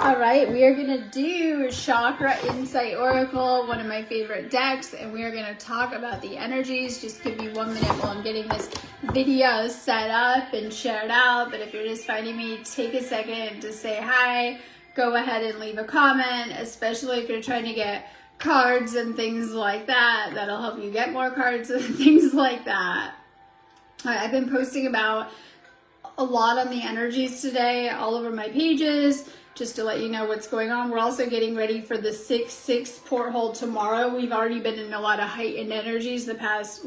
All right, we are going to do Chakra Insight Oracle, one of my favorite decks, and we are going to talk about the energies. Just give me 1 minute while I'm getting this video set up and shared out. But if you're just finding me, take a second to say hi. Go ahead and leave a comment, especially if you're trying to get cards and things like that. That'll help you get more cards and things like that. All right, I've been posting about a lot on the energies today, all over my pages, just to let you know what's going on. We're also getting ready for the 6/6 porthole tomorrow. We've already been in a lot of heightened energies the past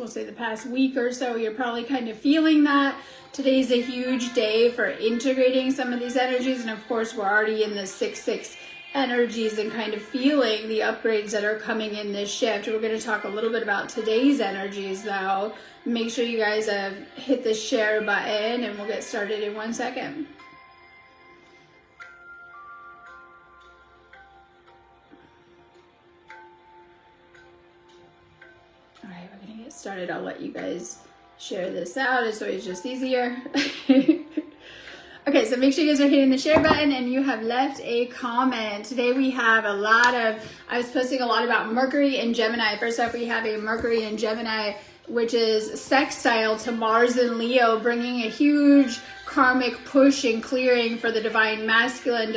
week or so. You're probably kind of feeling that. Today's a huge day for integrating some of these energies, and of course we're already in the 6/6 energies and kind of feeling the upgrades that are coming in this shift. We're going to talk a little bit about today's energies though. Make sure you guys have hit the share button, and we'll get started in 1 second. All right, we're gonna get started. I'll let you guys share this out. It's always just easier. Okay, so make sure you guys are hitting the share button and you have left a comment. Today we have I was posting a lot about Mercury and Gemini. First off, we have a Mercury and Gemini, which is sextile to Mars and Leo, bringing a huge karmic push and clearing for the divine masculine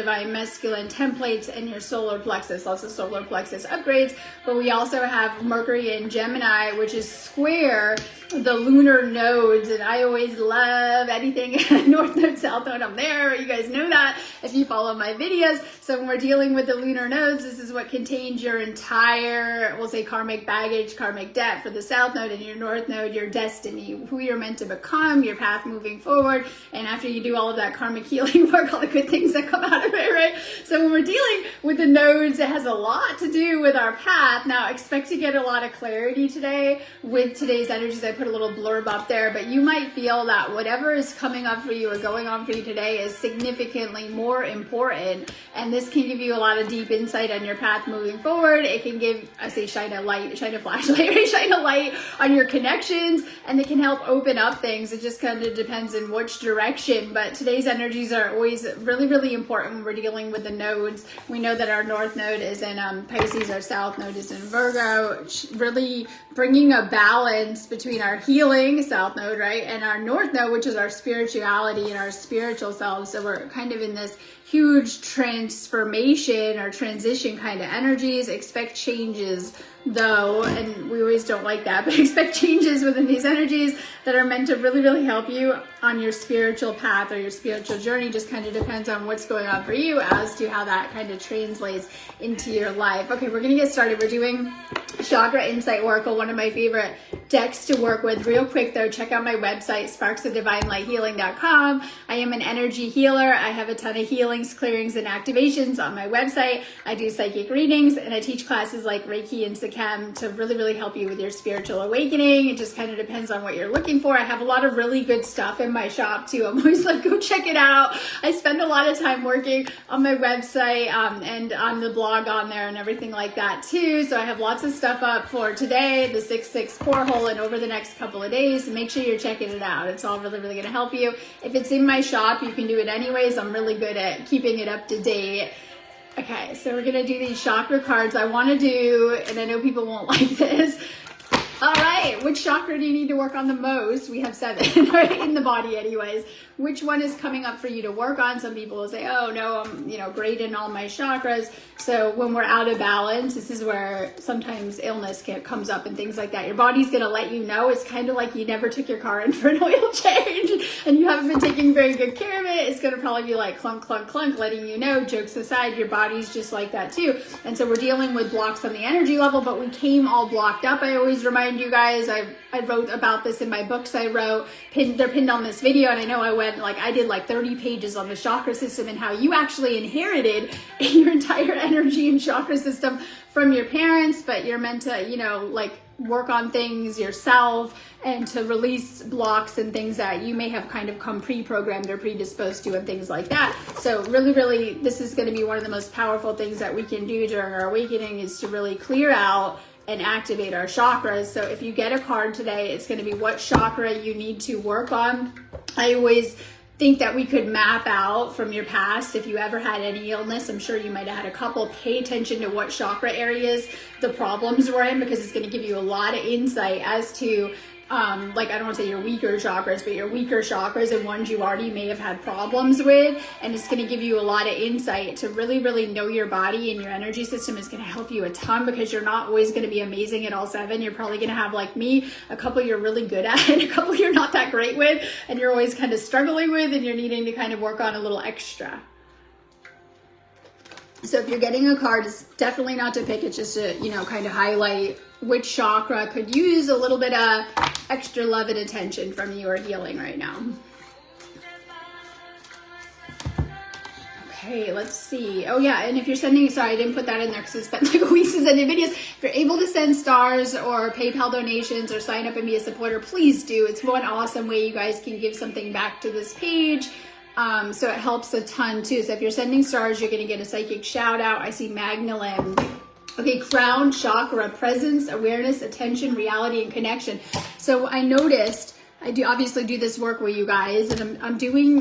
templates in your solar plexus. Lots of solar plexus upgrades. But we also have Mercury in Gemini, which is square the lunar nodes, and I always love anything North Node, South Node. I'm there. You guys know that if you follow my videos. So when we're dealing with the lunar nodes, this is what contains your entire, we'll say, karmic baggage, karmic debt for the South Node, and your North Node, your destiny, who you're meant to become, your path moving forward. And after you do all of that karmic healing work, all the good things that come out of it, right? So when we're dealing with the nodes, it has a lot to do with our path. Now, expect to get a lot of clarity today with today's energies. I put a little blurb up there, but you might feel that whatever is coming up for you or going on for you today is significantly more important, and this can give you a lot of deep insight on your path moving forward. It can give, I say, shine a flashlight, right? Shine a light on your connections, and it can help open up things. It just kind of depends in which direction, but today's energies are always really, really important when we're dealing with the nodes. We know that our North Node is in Pisces, our South Node is in Virgo, really bringing a balance between our healing South Node, right, and our North Node, which is our spirituality and our spiritual selves. So we're kind of in this huge transformation or transition kind of energies. Expect changes though, and we always don't like that, but expect changes within these energies that are meant to really, really help you on your spiritual path or your spiritual journey. Just kind of depends on what's going on for you as to how that kind of translates into your life. Okay, we're gonna get started. We're doing Chakra Insight Oracle, one of my favorite decks to work with. Real quick though, check out my website, sparksofdivinelighealing.com. I am an energy healer. I have a ton of healings, clearings, and activations on my website. I do psychic readings, and I teach classes like Reiki and Sakam to really, really help you with your spiritual awakening. It just kind of depends on what you're looking for. I have a lot of really good stuff in my shop too. I'm always like, go check it out. I spend a lot of time working on my website and on the blog on there and everything like that too. So I have lots of stuff up for today, the 6/6 porthole, and over the next couple of days. Make sure you're checking it out. It's all really, really going to help you. If it's in my shop, you can do it anyways. I'm really good at keeping it up to date. Okay, so we're going to do these chakra cards. I want to do, and I know people won't like this. All right, which chakra do you need to work on the most? We have 7, right, in the body anyways. Which one is coming up for you to work on? Some people will say, oh no, I'm great in all my chakras. So when we're out of balance, this is where sometimes illness comes up and things like that. Your body's gonna let you know. It's kind of like you never took your car in for an oil change and you haven't been taking very good care of it. It's gonna probably be like clunk, clunk, clunk, letting you know. Jokes aside, your body's just like that too. And so we're dealing with blocks on the energy level, but we came all blocked up. I always remind you guys, I wrote about this in my books I wrote. They're pinned on this video, and I know I did like 30 pages on the chakra system and how you actually inherited your entire energy and chakra system from your parents, but you're meant to, work on things yourself and to release blocks and things that you may have kind of come pre-programmed or predisposed to and things like that. So really, really, this is going to be one of the most powerful things that we can do during our awakening, is to really clear out and activate our chakras. So if you get a card today, it's going to be what chakra you need to work on. I always think that we could map out from your past. If you ever had any illness, I'm sure you might have had a couple. Pay attention to what chakra areas the problems were in, because it's going to give you a lot of insight as to like, I don't want to say your weaker chakras, but your weaker chakras and ones you already may have had problems with. And it's going to give you a lot of insight to really, really know your body, and your energy system is going to help you a ton, because you're not always going to be amazing at all 7. You're probably going to have, like me, a couple you're really good at and a couple you're not that great with, and you're always kind of struggling with, and you're needing to kind of work on a little extra. So if you're getting a card, it's definitely not to pick. It's just to, kind of highlight which chakra could use a little bit of extra love and attention from you or healing right now. Okay, let's see. Oh yeah, and if you're sending, sorry, I didn't put that in there because I spent like a week sending videos. If you're able to send stars or PayPal donations or sign up and be a supporter, please do. It's one awesome way you guys can give something back to this page. So it helps a ton too. So if you're sending stars, you're going to get a psychic shout out. I see Magdalene. Okay, crown chakra, presence, awareness, attention, reality, and connection. So I noticed, I obviously do this work with you guys, and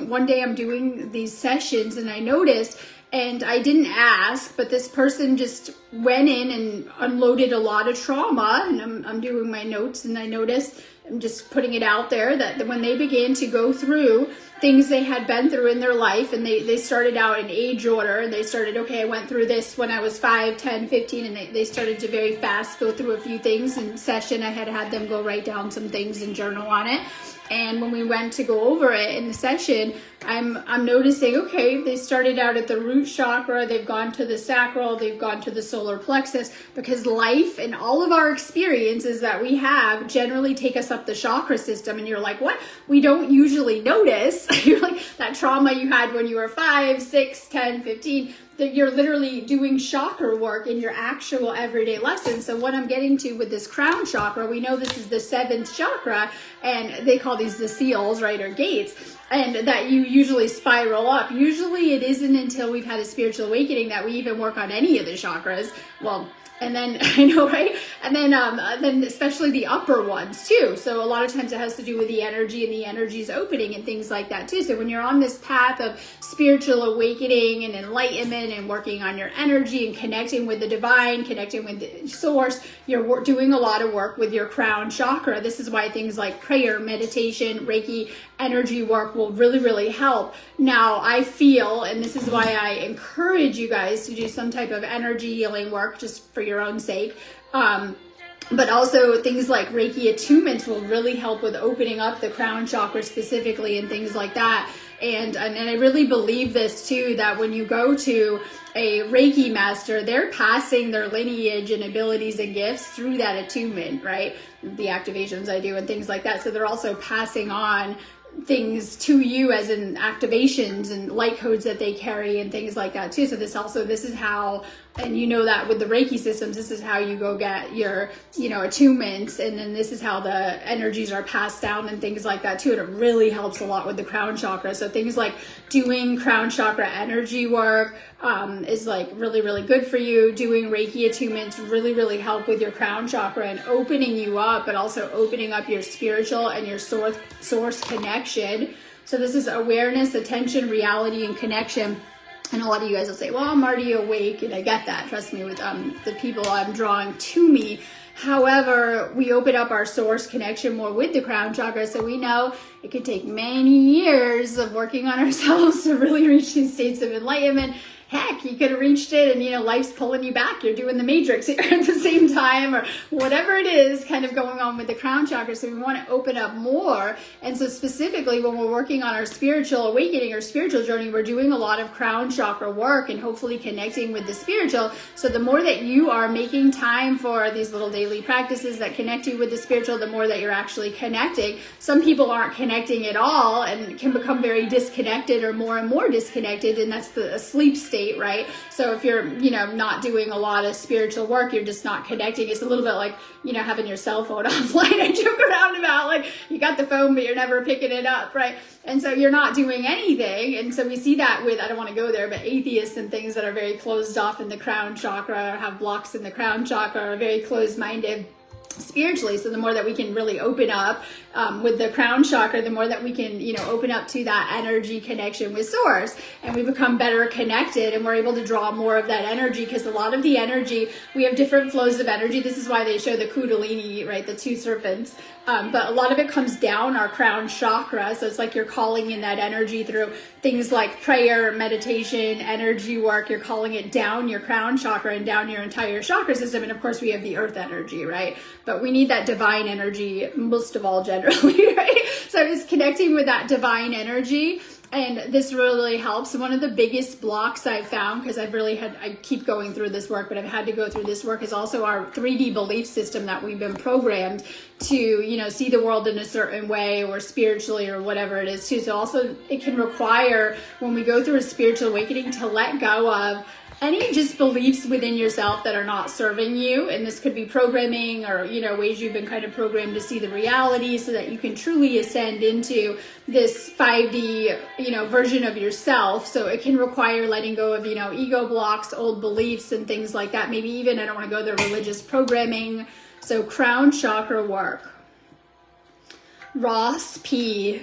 one day I'm doing these sessions, and I noticed, and I didn't ask, but this person just went in and unloaded a lot of trauma, and I'm doing my notes, and I noticed, I'm just putting it out there, that when they began to go through things they had been through in their life, and they started out in age order, and they started, okay, I went through this when I was 5, 10, 15, and they started to very fast go through a few things. In session, I had them go write down some things and journal on it. And when we went to go over it in the session, I'm noticing, okay, they started out at the root chakra, they've gone to the sacral, they've gone to the solar plexus, because life and all of our experiences that we have generally take us up the chakra system. And you're like, what? We don't usually notice. You're like, that trauma you had when you were 5, 6, 10, 15, that you're literally doing chakra work in your actual everyday lessons. So what I'm getting to with this crown chakra, we know this is the 7th chakra, and they call these the seals, right, or gates, and that you usually spiral up. Usually it isn't until we've had a spiritual awakening that we even work on any of the chakras. Well, and then, I know, right? And then especially the upper ones too. So a lot of times it has to do with the energy, and the energy's opening and things like that too. So when you're on this path of spiritual awakening and enlightenment and working on your energy and connecting with the divine, connecting with the source, you're doing a lot of work with your crown chakra. This is why things like prayer, meditation, Reiki, energy work will really, really help. Now, I feel, and this is why I encourage you guys to do some type of energy healing work just for your own sake. But also things like Reiki attunements will really help with opening up the crown chakra specifically and things like that. And I really believe this too, that when you go to a Reiki master, they're passing their lineage and abilities and gifts through that attunement, right? The activations I do and things like that. So they're also passing on things to you as in activations and light codes that they carry and things like that too. So this is how, and you know that with the Reiki systems, this is how you go get your, attunements, and then this is how the energies are passed down and things like that too. And it really helps a lot with the crown chakra. So things like doing crown chakra energy work is like really, really good for you. Doing Reiki attunements really, really help with your crown chakra and opening you up, but also opening up your spiritual and your source connection. So this is awareness, attention, reality, and connection. And a lot of you guys will say, well, I'm already awake, and I get that. Trust me, with the people I'm drawing to me. However, we open up our source connection more with the crown chakra, so we know it could take many years of working on ourselves to really reach these states of enlightenment. Heck, you could have reached it and, life's pulling you back. You're doing the matrix here at the same time, or whatever it is kind of going on with the crown chakra. So we want to open up more. And so specifically when we're working on our spiritual awakening or spiritual journey, we're doing a lot of crown chakra work and hopefully connecting with the spiritual. So the more that you are making time for these little daily practices that connect you with the spiritual, the more that you're actually connecting. Some people aren't connecting at all and can become very disconnected or more and more disconnected. And that's the sleep state. Right? So if you're, not doing a lot of spiritual work, you're just not connecting. It's a little bit like, having your cell phone offline. I joke around about like you got the phone, but you're never picking it up, right? And so you're not doing anything. And so we see that with, I don't want to go there, but atheists and things that are very closed off in the crown chakra or have blocks in the crown chakra are very closed-minded. spiritually. So the more that we can really open up with the crown chakra, the more that we can, open up to that energy connection with source, and we become better connected, and we're able to draw more of that energy, because a lot of the energy, we have different flows of energy. This is why they show the kundalini, right? The two serpents. But a lot of it comes down our crown chakra. So it's like you're calling in that energy through things like prayer, meditation, energy work. You're calling it down your crown chakra and down your entire chakra system. And of course we have the earth energy, right? But we need that divine energy most of all, generally, right? So I was connecting with that divine energy, and this really helps. One of the biggest blocks I've found, because I keep going through this work, but I've had to go through this work, is also our 3D belief system that we've been programmed to, see the world in a certain way, or spiritually, or whatever it is too. So also it can require, when we go through a spiritual awakening, to let go of any just beliefs within yourself that are not serving you. And this could be programming, or, ways you've been kind of programmed to see the reality, so that you can truly ascend into this 5D, version of yourself. So it can require letting go of, ego blocks, old beliefs, and things like that. Maybe even, I don't want to go there, religious programming. So crown chakra work. Ross P.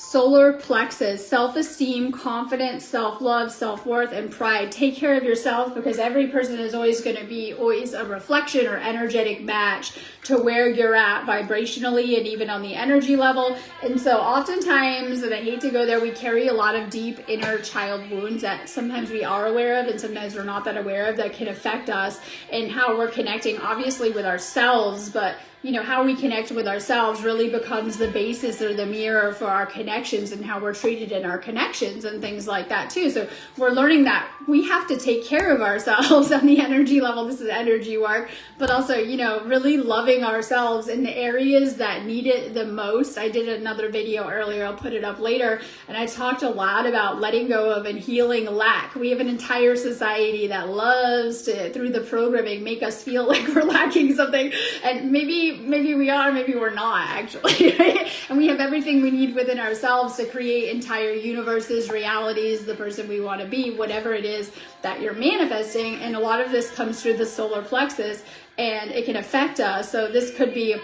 Solar plexus, self-esteem, confidence, self-love, self-worth, and pride. Take care of yourself, because every person is always going to be a reflection or energetic match to where you're at vibrationally, and even on the energy level. And so oftentimes, and I hate to go there, we carry a lot of deep inner child wounds that sometimes we are aware of, and sometimes we're not that aware of, that can affect us and how we're connecting, obviously, with ourselves, but how we connect with ourselves really becomes the basis or the mirror for our connections, and how we're treated in our connections and things like that too. So we're learning that we have to take care of ourselves on the energy level. This is energy work, but also, really loving ourselves in the areas that need it the most. I did another video earlier, I'll put it up later, and I talked a lot about letting go of and healing lack. We have an entire society that loves to, through the programming, make us feel like we're lacking something, and maybe we are, maybe we're not, actually, right? And we have everything we need within ourselves to create entire universes, realities, the person we want to be, whatever it is that you're manifesting. And a lot of this comes through the solar plexus, and it can affect us. So this could be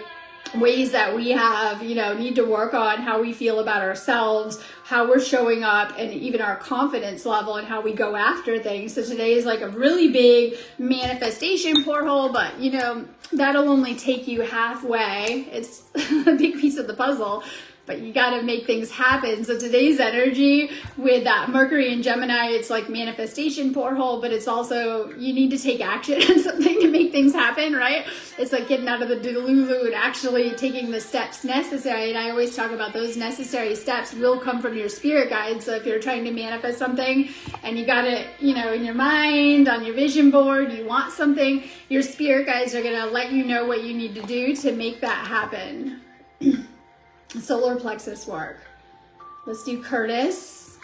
ways that we have, need to work on how we feel about ourselves, how we're showing up, and even our confidence level, and how we go after things. So today is like a really big manifestation porthole, but that'll only take you halfway. It's a big piece of the puzzle, but you got to make things happen. So today's energy with that Mercury and Gemini, it's like manifestation porthole, but it's also, you need to take action on something to make things happen, right? It's like getting out of the delulu and actually taking the steps necessary. And I always talk about those necessary steps will come from your spirit guides. So if you're trying to manifest something and you got it, in your mind, on your vision board, you want something, your spirit guides are going to let you know what you need to do to make that happen. Solar plexus work. Let's do Curtis.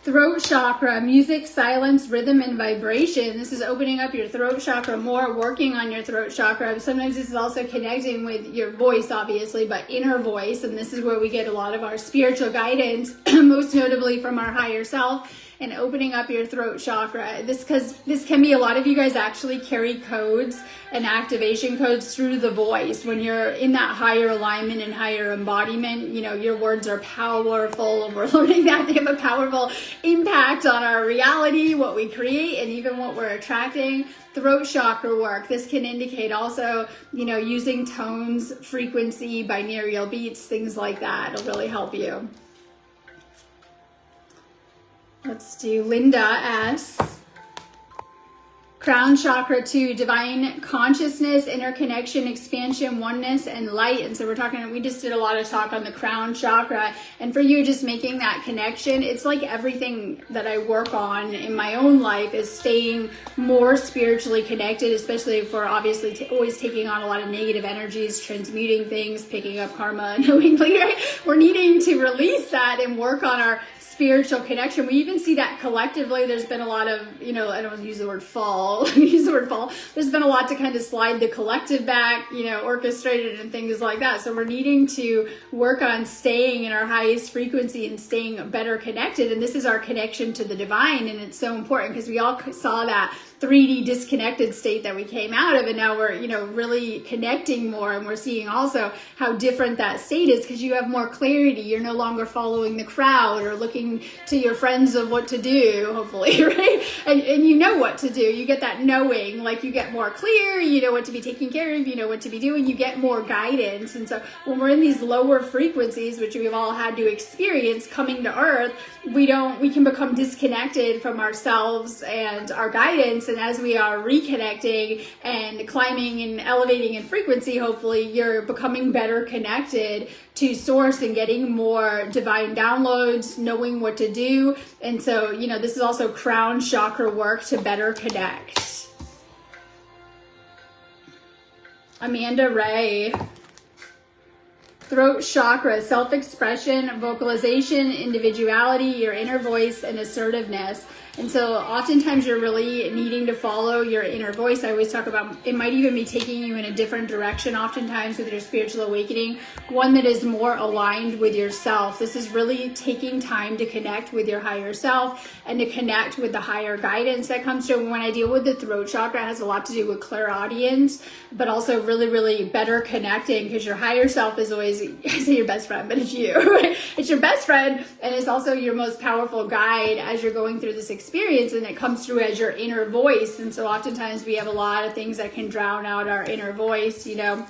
Throat chakra, music, silence, rhythm, and vibration. This is opening up your throat chakra more, working on your throat chakra. Sometimes this is also connecting with your voice, obviously, but inner voice. And this is where we get a lot of our spiritual guidance, most notably from our higher self, and opening up your throat chakra. This can be, a lot of you guys actually carry codes and activation codes through the voice. When you're in that higher alignment and higher embodiment, your words are powerful, and we're learning that they have a powerful impact on our reality, what we create, and even what we're attracting. Throat chakra work. This can indicate also, using tones, frequency, binaural beats, things like that. It'll really help you. Let's do Linda S. Crown chakra 2, divine consciousness, interconnection, expansion, oneness, and light. And so we just did a lot of talk on the crown chakra. And for you, just making that connection, it's like everything that I work on in my own life is staying more spiritually connected, especially if we're obviously always taking on a lot of negative energies, transmuting things, picking up karma unknowingly, right? We're needing to release that and work on our spiritual connection. We even see that collectively. There's been a lot of, I don't want to use the word fall, use the word fall. There's been a lot to kind of slide the collective back, orchestrated and things like that. So we're needing to work on staying in our highest frequency and staying better connected. And this is our connection to the divine. And it's so important because we all saw that 3D disconnected state that we came out of, and now we're really connecting more, and we're seeing also how different that state is because you have more clarity. You're no longer following the crowd or looking to your friends of what to do, hopefully, right? And you know what to do. You get that knowing, like you get more clear, you know what to be taking care of, you know what to be doing, you get more guidance. And so when we're in these lower frequencies, which we've all had to experience coming to earth, we can become disconnected from ourselves and our guidance. And as we are reconnecting and climbing and elevating in frequency, hopefully you're becoming better connected to source and getting more divine downloads, knowing what to do. And so, this is also crown chakra work to better connect. Amanda Ray. Throat chakra, self-expression, vocalization, individuality, your inner voice, and assertiveness. And so oftentimes you're really needing to follow your inner voice. I always talk about it might even be taking you in a different direction oftentimes with your spiritual awakening, one that is more aligned with yourself. This is really taking time to connect with your higher self and to connect with the higher guidance that comes to. When I deal with the throat chakra, it has a lot to do with clairaudience, but also really, really better connecting, because your higher self is always, I say your best friend, but it's you, right? It's your best friend, and it's also your most powerful guide as you're going through this experience, and it comes through as your inner voice. And so oftentimes we have a lot of things that can drown out our inner voice, and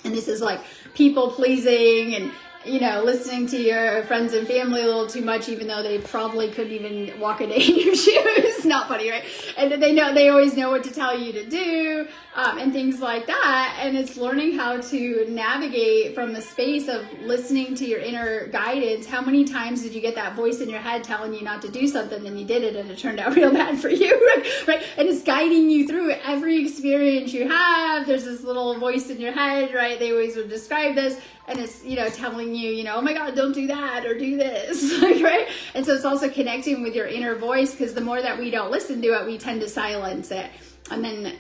this is like people pleasing and listening to your friends and family a little too much, even though they probably couldn't even walk a day in your shoes. Not funny, right? And they always know what to tell you to do, and things like that. And it's learning how to navigate from the space of listening to your inner guidance. How many times did you get that voice in your head telling you not to do something, and you did it, and it turned out real bad for you, right? And it's guiding you through every experience you have. There's this little voice in your head, right? They always would describe this. And it's, telling you, oh my God, don't do that or do this, right? And so it's also connecting with your inner voice, because the more that we don't listen to it, we tend to silence it. And then,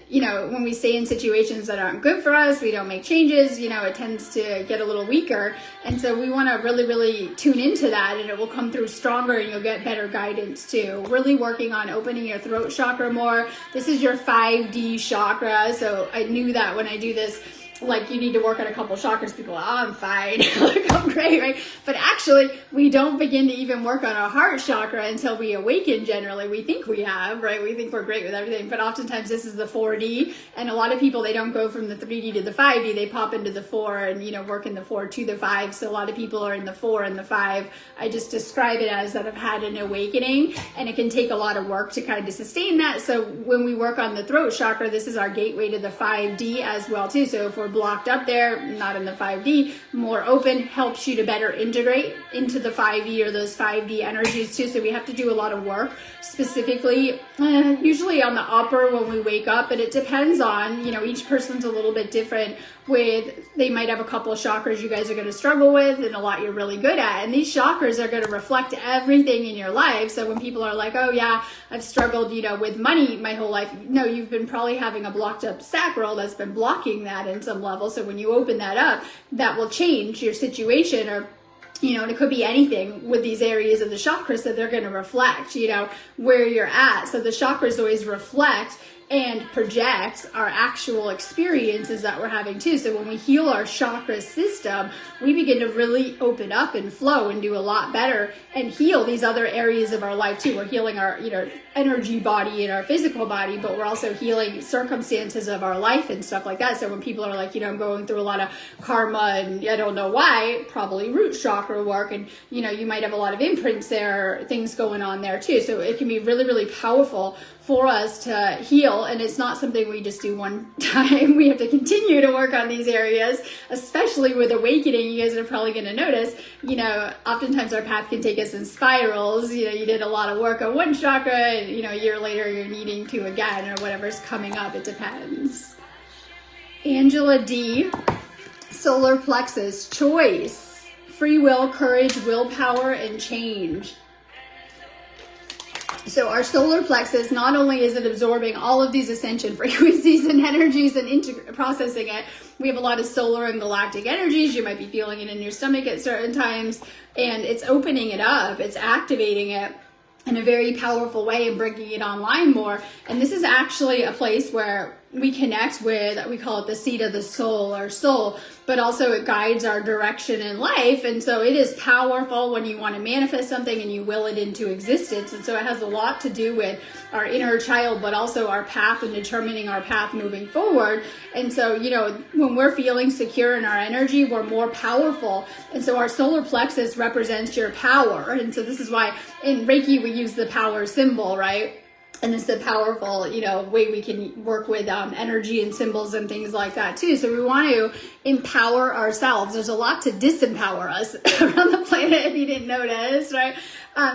when we stay in situations that aren't good for us, we don't make changes, it tends to get a little weaker. And so we want to really, really tune into that, and it will come through stronger, and you'll get better guidance too. Really working on opening your throat chakra more. This is your 5D chakra. So I knew that when I do this, like, you need to work on a couple chakras. People are, I'm fine, like, I'm great, right? But actually, we don't begin to even work on our heart chakra until we awaken. Generally, we think we have, right? We think we're great with everything, but oftentimes this is the 4D, and a lot of people, they don't go from the 3D to the 5D. They pop into the 4 and work in the 4 to the 5. So a lot of people are in the 4 and the 5. I just describe it as that I've had an awakening, and it can take a lot of work to kind of sustain that. So when we work on the throat chakra, this is our gateway to the 5D as well too. So if we're blocked up there, not in the 5D, more open, helps you to better integrate into the 5E or those 5D energies too. So we have to do a lot of work specifically, usually on the upper when we wake up, but it depends on, each person's a little bit different. They might have a couple of chakras you guys are going to struggle with, and a lot you're really good at. And these chakras are going to reflect everything in your life. So when people are like, oh yeah, I've struggled, with money my whole life. No, you've been probably having a blocked up sacral that's been blocking that in some level. So when you open that up, that will change your situation, or and it could be anything with these areas of the chakras that they're going to reflect, where you're at. So the chakras always reflect and project our actual experiences that we're having too. So when we heal our chakra system, we begin to really open up and flow and do a lot better and heal these other areas of our life too. We're healing our, energy body and our physical body, but we're also healing circumstances of our life and stuff like that. So when people are like, I'm going through a lot of karma and I don't know why, probably root chakra work, and you might have a lot of imprints there, things going on there too. So it can be really, really powerful for us to heal, and it's not something we just do one time. We have to continue to work on these areas, especially with awakening. You guys are probably going to notice, oftentimes our path can take us in spirals. You did a lot of work on one chakra, and a year later you're needing to again, or whatever's coming up. It depends. Angela D. Solar plexus, choice, free will, courage, willpower, and change. So our solar plexus, not only is it absorbing all of these ascension frequencies and energies and processing it, we have a lot of solar and galactic energies. You might be feeling it in your stomach at certain times, and it's opening it up, it's activating it in a very powerful way and bringing it online more. And this is actually a place where we connect with, we call it the seat of the soul, or soul, but also it guides our direction in life. And so it is powerful when you want to manifest something and you will it into existence. And so it has a lot to do with our inner child, but also our path and determining our path moving forward. And so, you know, when we're feeling secure in our energy, we're more powerful. And so our solar plexus represents your power. And so this is why in Reiki, we use the power symbol, right? And it's a powerful, you know, way we can work with energy and symbols and things like that too. So we want to empower ourselves. There's a lot to disempower us around the planet, if you didn't notice, right?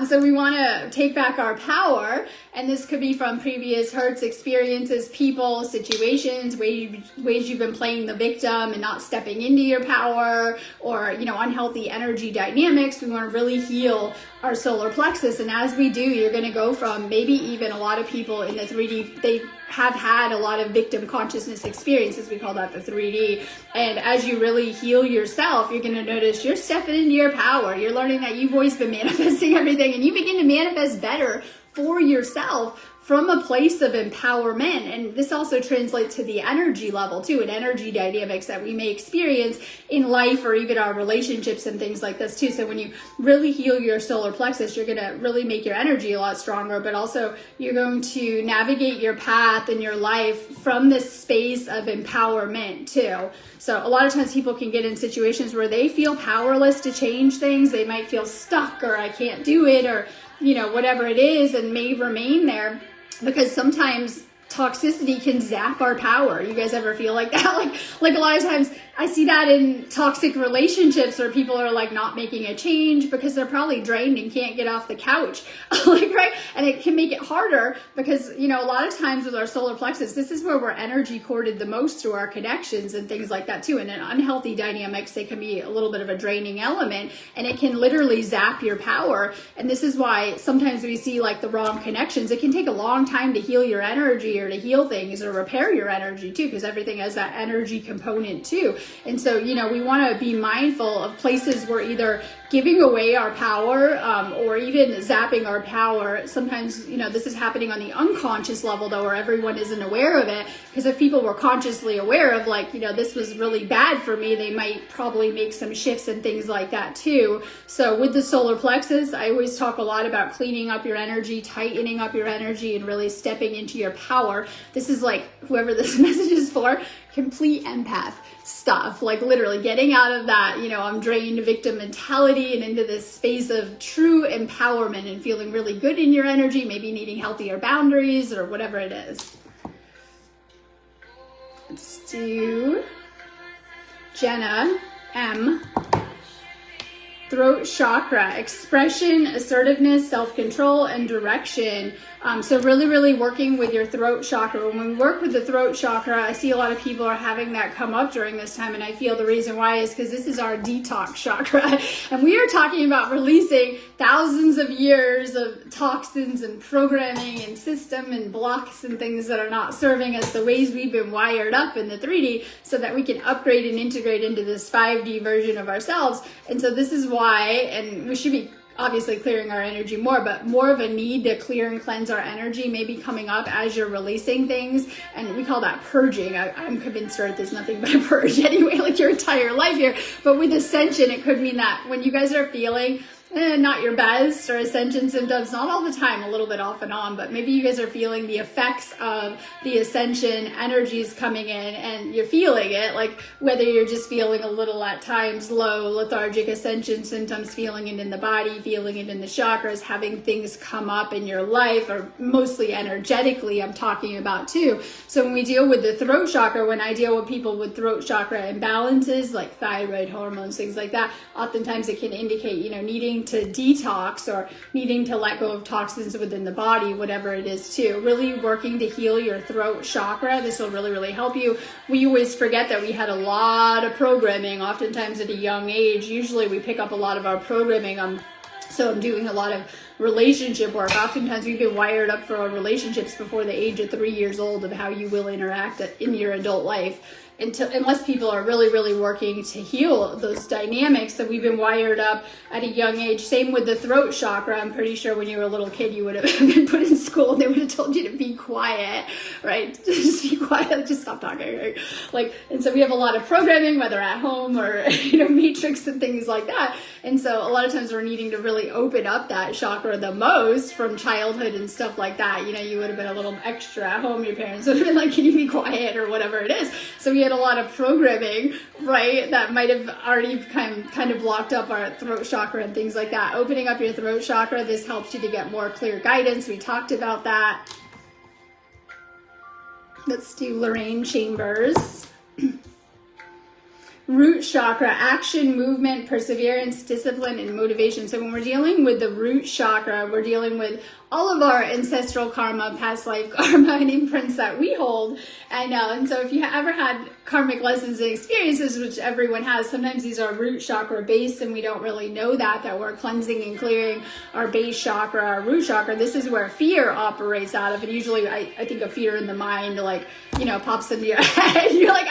So we want to take back our power, and this could be from previous hurts, experiences, people, situations, ways you've been playing the victim and not stepping into your power, or, you know, unhealthy energy dynamics. We want to really heal our solar plexus, and as we do, you're going to go from, maybe even a lot of people in the 3D, they have had a lot of victim consciousness experiences, we call that the 3D, and as you really heal yourself, you're going to notice you're stepping into your power. You're learning that you've always been manifesting everything, and you begin to manifest better for yourself from a place of empowerment. And this also translates to the energy level too, and energy dynamics that we may experience in life, or even our relationships and things like this too. So when you really heal your solar plexus, you're going to really make your energy a lot stronger, but also you're going to navigate your path in your life from this space of empowerment too. So a lot of times people can get in situations where they feel powerless to change things. They might feel stuck, or I can't do it, or, you know, whatever it is, and may remain there. Because sometimes toxicity can zap our power. You guys ever feel like that? Like a lot of times I see that in toxic relationships where people are like not making a change because they're probably drained and can't get off the couch. Like, right? And it can make it harder because, you know, a lot of times with our solar plexus, this is where we're energy corded the most through our connections and things like that too. And in unhealthy dynamics, they can be a little bit of a draining element, and it can literally zap your power. And this is why sometimes we see like the wrong connections. It can take a long time to heal your energy, or to heal things, or repair your energy too, because everything has that energy component too. And so, you know, we want to be mindful of places where either giving away our power, or even zapping our power. Sometimes, you know, this is happening on the unconscious level though, where everyone isn't aware of it. Because if people were consciously aware of, like, you know, this was really bad for me, they might probably make some shifts and things like that too. So with the solar plexus, I always talk a lot about cleaning up your energy, tightening up your energy, and really stepping into your power. This is like, whoever this message is for, complete empath stuff, like literally getting out of that, you know, I'm drained victim mentality and into this space of true empowerment and feeling really good in your energy, maybe needing healthier boundaries or whatever it is. Let's do Jenna M. Throat chakra, expression, assertiveness, self-control, and direction. So really working with your throat chakra. When we work with the throat chakra, I see a lot of people are having that come up during this time, and I feel the reason why is because this is our detox chakra. And we are talking about releasing thousands of years of toxins and programming and system and blocks and things that are not serving us the ways we've been wired up in the 3D, so that we can upgrade and integrate into this 5D version of ourselves. And so this is why, and we should be obviously clearing our energy more, but more of a need to clear and cleanse our energy may be coming up as you're releasing things. And we call that purging. I'm convinced that there's nothing but a purge anyway, like your entire life here. But with Ascension, it could mean that when you guys are feeling not your best, or Ascension symptoms, not all the time, a little bit off and on, but maybe you guys are feeling the effects of the Ascension energies coming in, and you're feeling it, like whether you're just feeling a little at times low, lethargic Ascension symptoms, feeling it in the body, feeling it in the chakras, having things come up in your life, or mostly energetically I'm talking about too. So when we deal with the throat chakra, when I deal with people with throat chakra imbalances, like thyroid hormones, things like that, oftentimes it can indicate, you know, needing to detox or needing to let go of toxins within the body, whatever it is too. Really working to heal your throat chakra. This will really help you. We always forget that we had a lot of programming, oftentimes at a young age. Usually we pick up a lot of our programming. So I'm doing a lot of relationship work. Oftentimes we've been wired up for our relationships before the age of 3 years old of how you will interact in your adult life. Unless people are really, really working to heal those dynamics that we've been wired up at a young age. Same with the throat chakra. I'm pretty sure when you were a little kid, you would have been put in school and they would have told you to be quiet, right? Just be quiet, just stop talking, right? Like, and so we have a lot of programming, whether at home or, matrix and things like that. And so a lot of times we're needing to really open up that chakra the most from childhood and stuff like that. You would have been a little extra at home. Your parents would have been like, can you be quiet or whatever it is. So we had a lot of programming, right, that might have already kind of blocked up our throat chakra and things like that. Opening up your throat chakra, this helps you to get more clear guidance. We talked about that. Let's do Lorraine Chambers. Root chakra, action, movement, perseverance, discipline, and motivation. So when we're dealing with the root chakra, we're dealing with all of our ancestral karma, past life karma, and imprints that we hold. And so if you ever had karmic lessons and experiences, which everyone has, sometimes these are root chakra based and we don't really know that we're cleansing and clearing our base chakra, our root chakra. This is where fear operates out of. And usually I think of fear in the mind, pops into your head. You're like,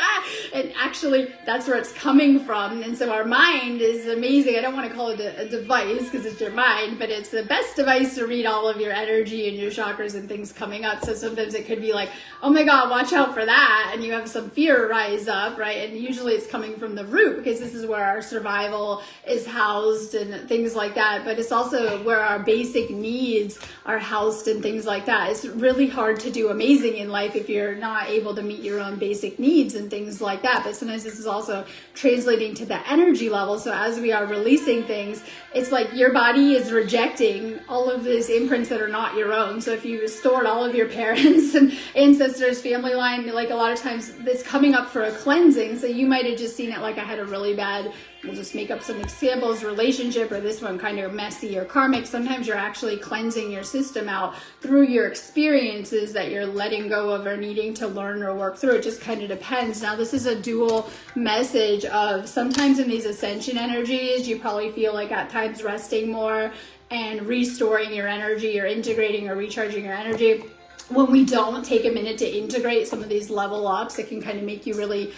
and actually that's where it's coming from. And so our mind is amazing. I don't want to call it a device because it's your mind, but it's the best device to read all of your energy and your chakras and things coming up. So sometimes it could be like, oh my God, watch out for that. And you have some fear rise up, right? And usually it's coming from the root because this is where our survival is housed and things like that. But it's also where our basic needs are housed and things like that. It's really hard to do amazing in life if you're not able to meet your own basic needs and things like that. But sometimes this is also translating to the energy level. So as we are releasing things, it's like your body is rejecting all of these imprints that are not your own. So if you stored all of your parents and ancestors, family line, like a lot of times it's coming up for a cleansing. So you might have just seen it like I had a really bad, we'll just make up some examples, relationship, or this one kind of messy or karmic. Sometimes you're actually cleansing your system out through your experiences that you're letting go of or needing to learn or work through. It just kind of depends. Now, this is a dual message of sometimes in these ascension energies, you probably feel like at times resting more and restoring your energy or integrating or recharging your energy. When we don't take a minute to integrate some of these level ups, it can kind of make you really,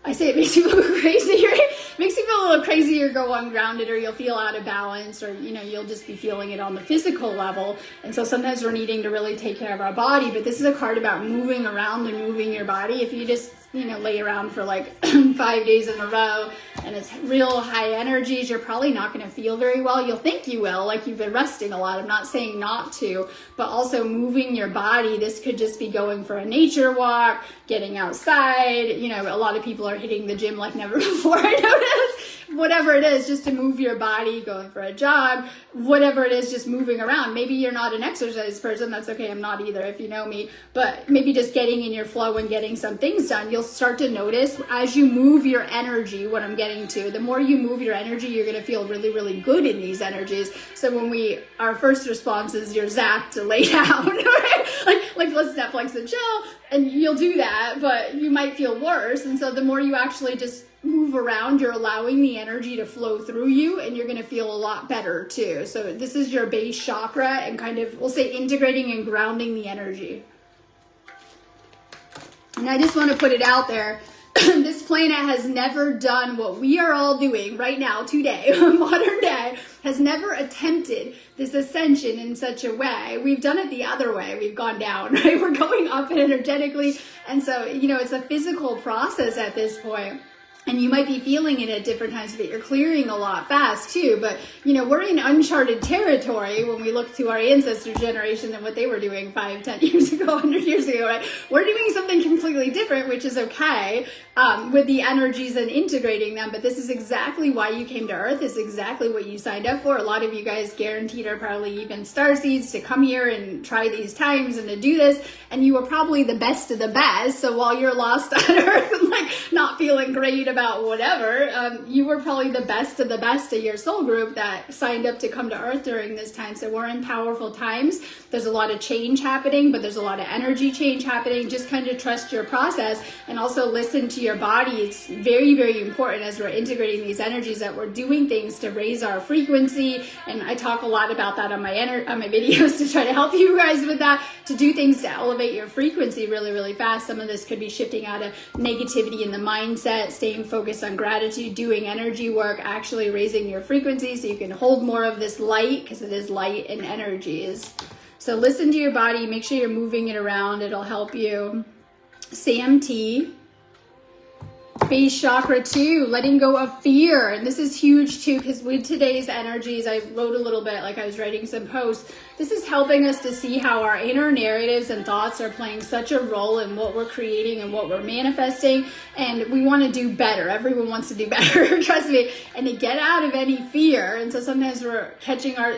I say it makes you feel crazy, right? Makes you feel a little crazy or go ungrounded, or you'll feel out of balance, or you'll just be feeling it on the physical level. And so sometimes we're needing to really take care of our body. But this is a card about moving around and moving your body. If you just lay around for like 5 days in a row and it's real high energies, you're probably not going to feel very well. You'll think you will, like you've been resting a lot. I'm not saying not to, but also moving your body. This could just be going for a nature walk, getting outside. A lot of people are hitting the gym like never before, I notice. Whatever it is, just to move your body, going for a jog, whatever it is, just moving around. Maybe you're not an exercise person. That's okay. I'm not either, if you know me. But maybe just getting in your flow and getting some things done. You'll start to notice as you move your energy, what I'm getting to, the more you move your energy, you're going to feel really, really good in these energies. So when our first response is you're zapped to lay down, right? Like let's Netflix and chill, and you'll do that, but you might feel worse. And so the more you actually just move around, you're allowing the energy to flow through you, and you're going to feel a lot better too. So this is your base chakra and kind of, we'll say, integrating and grounding the energy. And I just want to put it out there. This planet has never done what we are all doing right now, today, modern day, has never attempted this ascension in such a way. We've done it the other way. We've gone down, right? We're going up energetically. And so, it's a physical process at this point. And you might be feeling it at different times, but you're clearing a lot fast too. But, we're in uncharted territory when we look to our ancestor generation and what they were doing 5, 10 years ago, 100 years ago, right? We're doing something completely different, which is okay, with the energies and integrating them. But this is exactly why you came to Earth. This is exactly what you signed up for. A lot of you guys guaranteed are probably even starseeds to come here and try these times and to do this. and you were probably the best of the best. So while you're lost on earth and like not feeling great about whatever, you were probably the best of your soul group that signed up to come to earth during this time. So we're in powerful times. There's a lot of change happening, but there's a lot of energy change happening. Just kind of trust your process and also listen to your body. It's very, very important as we're integrating these energies that we're doing things to raise our frequency. And I talk a lot about that on my videos to try to help you guys with that, to do things to elevate your frequency really, really fast. Some of this could be shifting out of negativity in the mindset, staying focused on gratitude, doing energy work, actually raising your frequency so you can hold more of this light, because it is light and energies. So listen to your body, make sure you're moving it around, it'll help you. Sam T. Base chakra 2, letting go of fear. And this is huge too, because with today's energies, I wrote a little bit, like I was writing some posts. This is helping us to see how our inner narratives and thoughts are playing such a role in what we're creating and what we're manifesting. And we want to do better. Everyone wants to do better, trust me. And to get out of any fear. And so sometimes we're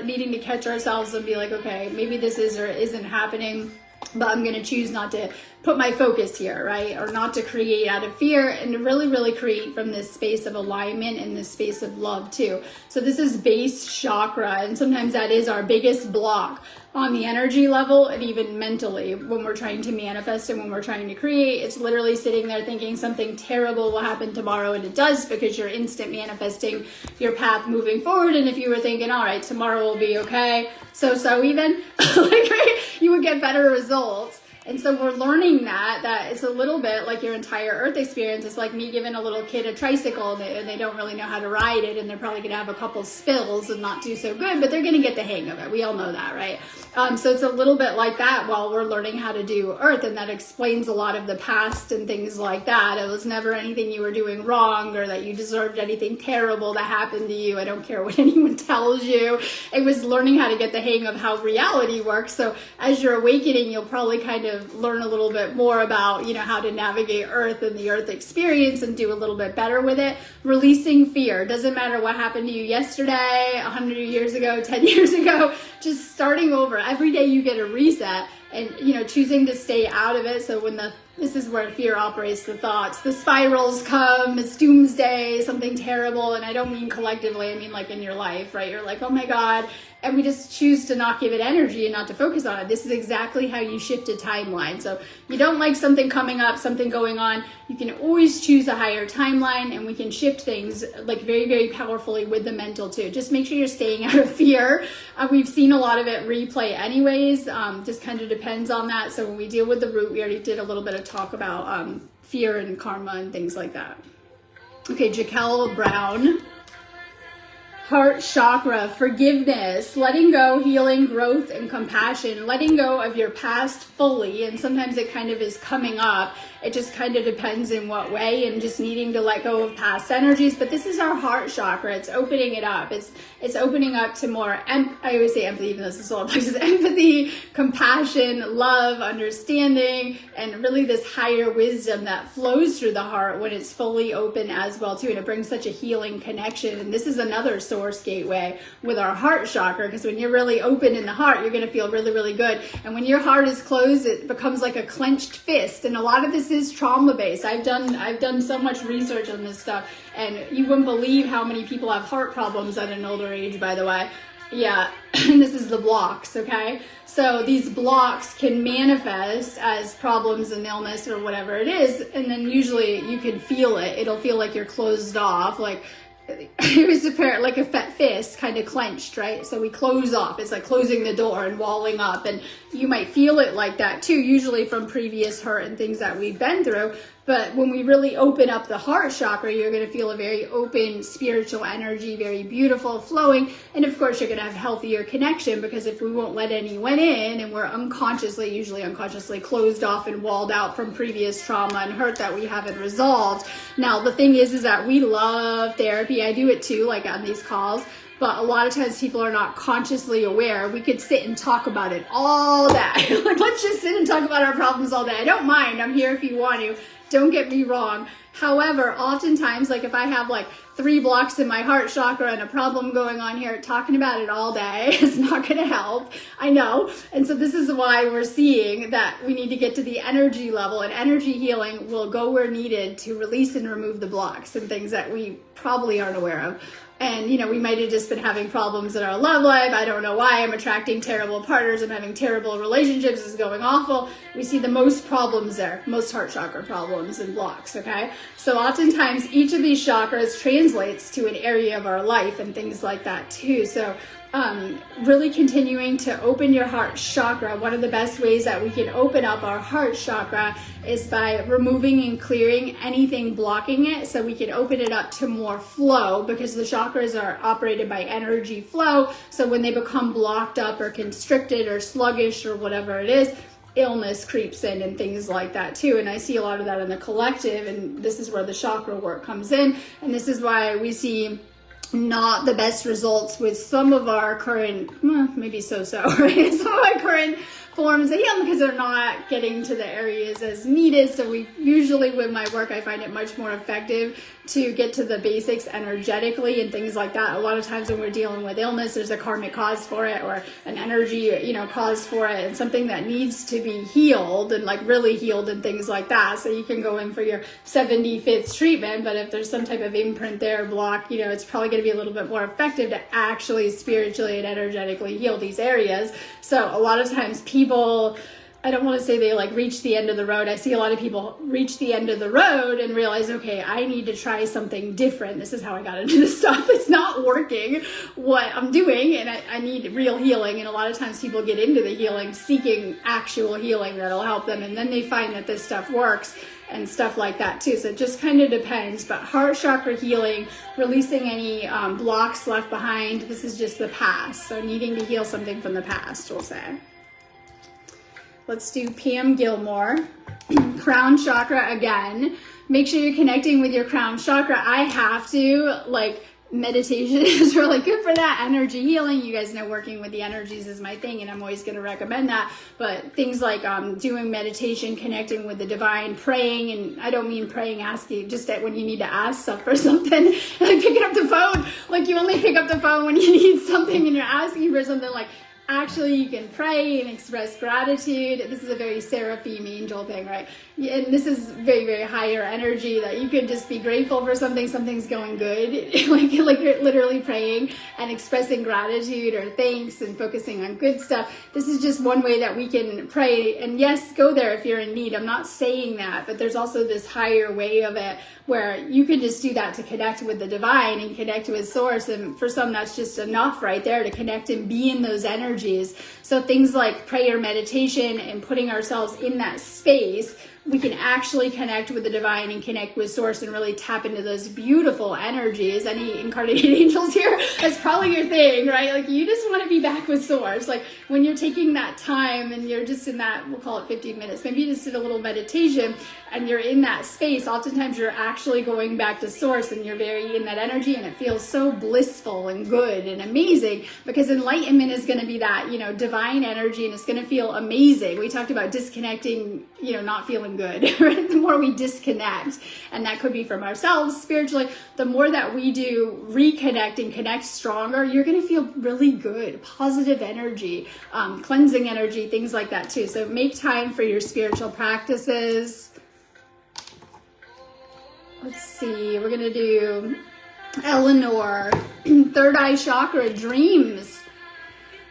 needing to catch ourselves and be like, okay, maybe this is or isn't happening, but I'm going to choose not to put my focus here, right? Or not to create out of fear, and to really, really create from this space of alignment and this space of love too. So this is base chakra, and sometimes that is our biggest block on the energy level and even mentally when we're trying to manifest and when we're trying to create. It's literally sitting there thinking something terrible will happen tomorrow, and it does, because you're instant manifesting your path moving forward. And if you were thinking, all right, tomorrow will be okay, so even like, right, you would get better results. And so we're learning that it's a little bit like your entire earth experience. It's like me giving a little kid a tricycle and they don't really know how to ride it, and they're probably going to have a couple spills and not do so good, but they're going to get the hang of it. We all know that, right? So it's a little bit like that while we're learning how to do earth, and that explains a lot of the past and things like that. It was never anything you were doing wrong or that you deserved anything terrible to happen to you. I don't care what anyone tells you. It was learning how to get the hang of how reality works. So as you're awakening, you'll probably kind of learn a little bit more about, how to navigate earth and the earth experience and do a little bit better with it. Releasing fear. Doesn't matter what happened to you yesterday, 100 years ago, 10 years ago, just starting over. Every day you get a reset, and, choosing to stay out of it. So this is where fear operates, the thoughts, the spirals come, it's doomsday, something terrible. And I don't mean collectively, I mean like in your life, right? You're like, oh my God. And we just choose to not give it energy and not to focus on it. This is exactly how you shift a timeline. So you don't like something coming up, something going on, you can always choose a higher timeline, and we can shift things like very, very powerfully with the mental too. Just make sure you're staying out of fear. We've seen a lot of it replay anyways. Just kind of depends on that. So when we deal with the root, we already did a little bit of talk about fear and karma and things like that. Okay, Jaquel Brown. Heart chakra, forgiveness, letting go, healing, growth, and compassion, letting go of your past fully. And sometimes it kind of is coming up. It just kind of depends in what way, and just needing to let go of past energies. But this is our heart chakra. It's opening it up. It's opening up to more, I always say empathy, even though this is all places, empathy, compassion, love, understanding, and really this higher wisdom that flows through the heart when it's fully open as well too. And it brings such a healing connection. And this is another source gateway with our heart chakra, because when you're really open in the heart, you're going to feel really, really good. And when your heart is closed, it becomes like a clenched fist. And a lot of this is trauma based. I've done so much research on this stuff, and you wouldn't believe how many people have heart problems at an older age, by the way. Yeah, and this is the blocks, okay? So these blocks can manifest as problems and illness or whatever it is, and then usually you can feel it. It'll feel like you're closed off, like it was apparent, like a fat fist kind of clenched, right? So we close off. It's like closing the door and walling up, and you might feel it like that too, usually from previous hurt and things that we've been through. But when we really open up the heart chakra, you're going to feel a very open spiritual energy, very beautiful, flowing. And of course, you're going to have healthier connection, because if we won't let anyone in and we're usually unconsciously closed off and walled out from previous trauma and hurt that we haven't resolved. Now, the thing is that we love therapy. I do it too, like on these calls. But a lot of times people are not consciously aware. We could sit and talk about it all day. Like, let's just sit and talk about our problems all day. I don't mind. I'm here if you want to. Don't get me wrong. However, oftentimes, like if I have like 3 blocks in my heart chakra and a problem going on here, talking about it all day is not going to help. I know. And so this is why we're seeing that we need to get to the energy level, and energy healing will go where needed to release and remove the blocks and things that we probably aren't aware of. And, you know, we might have just been having problems in our love life. I don't know why. I'm attracting terrible partners. I'm having terrible relationships. This is going awful. We see the most problems there, most heart chakra problems and blocks, okay? So oftentimes each of these chakras translates to an area of our life and things like that too. So really continuing to open your heart chakra. One of the best ways that we can open up our heart chakra is by removing and clearing anything blocking it, so we can open it up to more flow, because the chakras are operated by energy flow. So when they become blocked up or constricted or sluggish or whatever it is, illness creeps in and things like that too. And I see a lot of that in the collective, and this is where the chakra work comes in. And this is why we see not the best results with some of our current, maybe so-so, right? Some of my current forms of healing, because they're not getting to the areas as needed. So we usually, with my work, I find it much more effective to get to the basics energetically and things like that. A lot of times when we're dealing with illness, there's a karmic cause for it, or an energy, cause for it, and something that needs to be healed and like really healed and things like that. So you can go in for your 75th treatment, but if there's some type of imprint there, block, it's probably going to be a little bit more effective to actually spiritually and energetically heal these areas. So a lot of times people, I don't want to say they like reach the end of the road. I see a lot of people reach the end of the road and realize, okay, I need to try something different. This is how I got into this stuff. It's not working what I'm doing, and I need real healing. And a lot of times people get into the healing seeking actual healing that'll help them, and then they find that this stuff works and stuff like that too. So it just kind of depends. But heart chakra healing, releasing any blocks left behind. This is just the past. So needing to heal something from the past, we'll say. Let's do Pam Gilmore. Crown chakra again. Make sure you're connecting with your crown chakra. I have to, meditation is really good for that. Energy healing. You guys know working with the energies is my thing, and I'm always going to recommend that. But things like doing meditation, connecting with the divine, praying, and I don't mean praying, asking, just that when you need to ask for something, like picking up the phone. Like you only pick up the phone when you need something and you're asking for something. Like actually you can pray and express gratitude. This is a very seraphim angel thing, right? And this is very, very higher energy, that you can just be grateful for something's going good. like you're literally praying and expressing gratitude or thanks and focusing on good stuff. This is just one way that we can pray. And yes, go there if you're in need. I'm not saying that, but there's also this higher way of it where you can just do that to connect with the divine and connect with source. And for some, that's just enough right there to connect and be in those energies. So things like prayer, meditation, and putting ourselves in that space, we can actually connect with the divine and connect with source and really tap into those beautiful energies. Any incarnated angels here? That's probably your thing, right? Like you just want to be back with source. Like when you're taking that time and you're just in that, we'll call it 15 minutes, maybe you just did a little meditation and you're in that space. Oftentimes you're actually going back to source and you're very in that energy, and it feels so blissful and good and amazing, because enlightenment is going to be that, divine energy, and it's going to feel amazing. We talked about disconnecting, not feeling good, right? The more we disconnect, and that could be from ourselves spiritually, the more that we do reconnect and connect stronger, you're going to feel really good, positive energy, cleansing energy, things like that too. So make time for your spiritual practices. Let's see, we're going to do Eleanor, third eye chakra, dreams.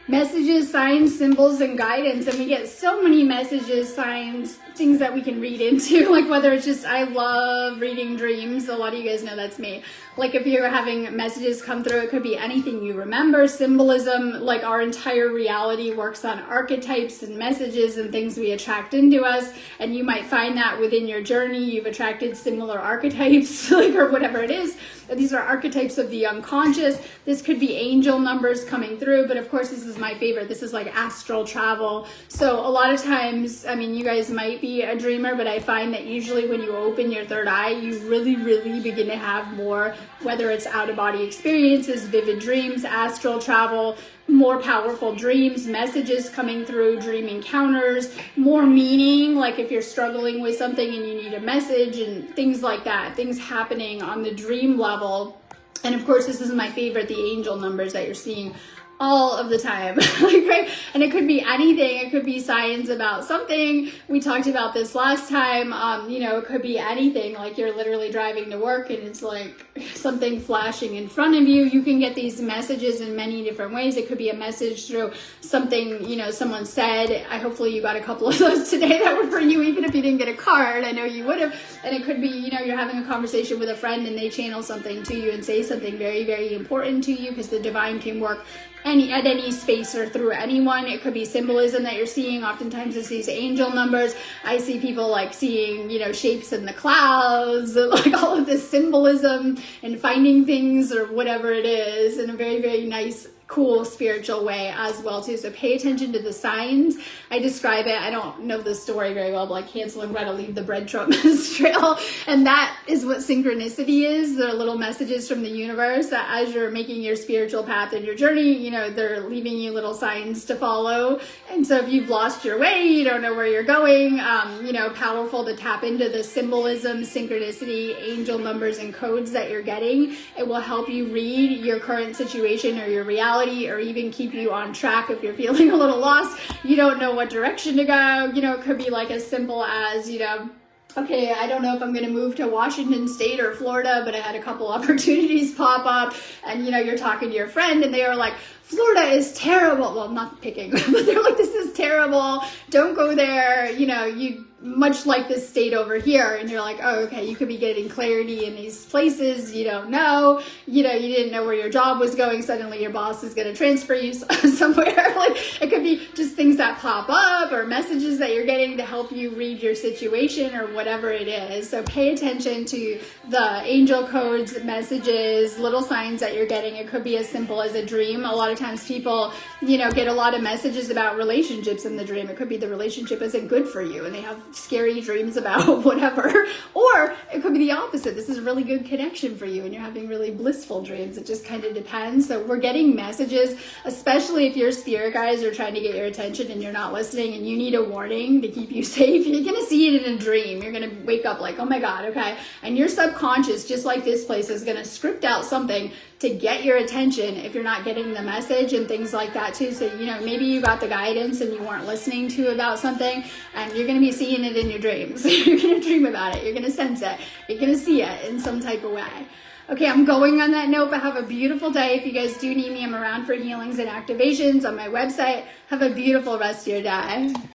Messages, signs, symbols, and guidance. And we get so many messages, signs, things that we can read into, like whether it's just, I love reading dreams. A lot of you guys know that's me. Like if you're having messages come through, it could be anything you remember, symbolism. Like our entire reality works on archetypes and messages and things we attract into us. And you might find that within your journey, you've attracted similar archetypes, or whatever it is. These are archetypes of the unconscious. This could be angel numbers coming through, but of course this is is my favorite. This is like astral travel. So a lot of times, I mean, you guys might be a dreamer, but I find that usually when you open your third eye, you really, really begin to have more, whether it's out-of-body experiences, vivid dreams, astral travel, more powerful dreams, messages coming through, dream encounters, more meaning, like if you're struggling with something and you need a message and things like that, things happening on the dream level. And of course, this is my favorite, the angel numbers that you're seeing all of the time. Like, right? And it could be anything. It could be signs about something. We talked about this last time. You know, it could be anything. Like you're literally driving to work and it's like something flashing in front of you. You can get these messages in many different ways. It could be a message through something, you know, someone said. Hopefully you got a couple of those today that were for you, even if you didn't get a card. I know you would have. And it could be, you know, you're having a conversation with a friend and they channel something to you and say something very, very important to you, because the divine can work at any space or through anyone. It could be symbolism that you're seeing. Oftentimes it's these angel numbers. I see people like seeing, you know, shapes in the clouds, like all of this symbolism and finding things or whatever it is in a very, very nice, cool spiritual way as well too. So pay attention to the signs. I describe it, I don't know the story very well, but like Hansel and Gretel leave the breadcrumbs trail, and that is what synchronicity is. They're little messages from the universe that as you're making your spiritual path and your journey, you know, they're leaving you little signs to follow. And so if you've lost your way, you don't know where you're going, you know, powerful to tap into the symbolism, synchronicity, angel numbers and codes that you're getting. It will help you read your current situation or your reality, or even keep you on track if you're feeling a little lost. You don't know what direction to go. You know, it could be like as simple as, you know, okay, I don't know if I'm going to move to Washington State or Florida, but I had a couple opportunities pop up, and you know, you're talking to your friend and they are like, Florida is terrible. Well, I'm not picking, but they're like, this is terrible. Don't go there. You know, you much like this state over here. And you're like, oh, okay, you could be getting clarity in these places you don't know. You know, you didn't know where your job was going. Suddenly your boss is going to transfer you somewhere. Like it could be just things that pop up or messages that you're getting to help you read your situation or whatever it is. So pay attention to the angel codes, messages, little signs that you're getting. It could be as simple as a dream. A lot of times people, you know, get a lot of messages about relationships in the dream. It could be the relationship isn't good for you and they have scary dreams about whatever, or it could be the opposite. This is a really good connection for you and you're having really blissful dreams. It just kind of depends. So we're getting messages, especially if your spirit guides are trying to get your attention and you're not listening and you need a warning to keep you safe. You're going to see it in a dream. You're going to wake up like, oh my God, okay. And your subconscious, just like this place, is going to script out something to get your attention if you're not getting the message and things like that too. So, you know, maybe you got the guidance and you weren't listening to about something, and you're going to be seeing it in your dreams. You're going to dream about it. You're going to sense it. You're going to see it in some type of way. Okay, I'm going on that note, but have a beautiful day. If you guys do need me, I'm around for healings and activations on my website. Have a beautiful rest of your day.